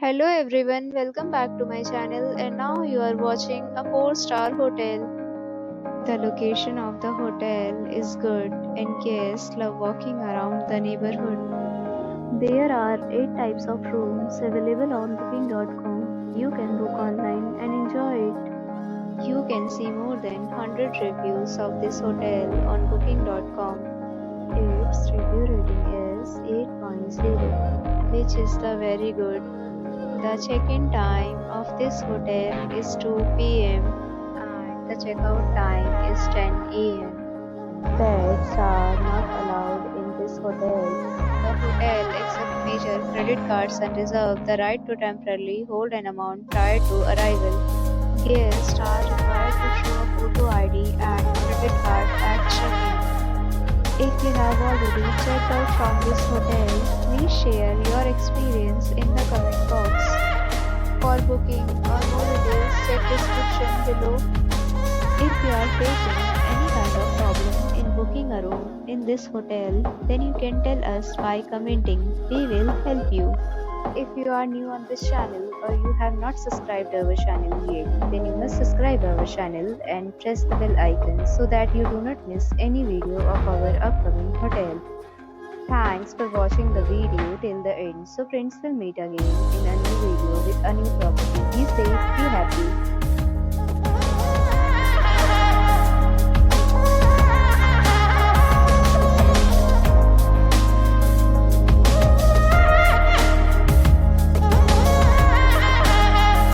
Hello everyone, welcome back to my channel and now you are watching a 4-star hotel. The location of the hotel is good and guests love walking around the neighborhood. There are 8 types of rooms available on booking.com. You can book online and enjoy it. You can see more than 100 reviews of this hotel on booking.com. Its review rating is 8.0, which is the very good. The check-in time of this hotel is 2 p.m. and the checkout time is 10 a.m. Pets are not allowed in this hotel. The hotel accepts major credit cards and reserves the right to temporarily hold an amount prior to arrival. Guests are required to show a photo ID and credit card at check-in. If you have already checked out from this hotel, please share your experience in the comment box. For booking or more details, check description below. If you are facing any kind of problem in booking a room in this hotel, then you can tell us by commenting. We will help you. If you are new on this channel or you have not subscribed our channel yet, then you must subscribe our channel and press the bell icon so that you do not miss any video of our upcoming hotel. Thanks for watching the video till the end. So friends, will meet again in a new video with a new property. Be safe, be happy.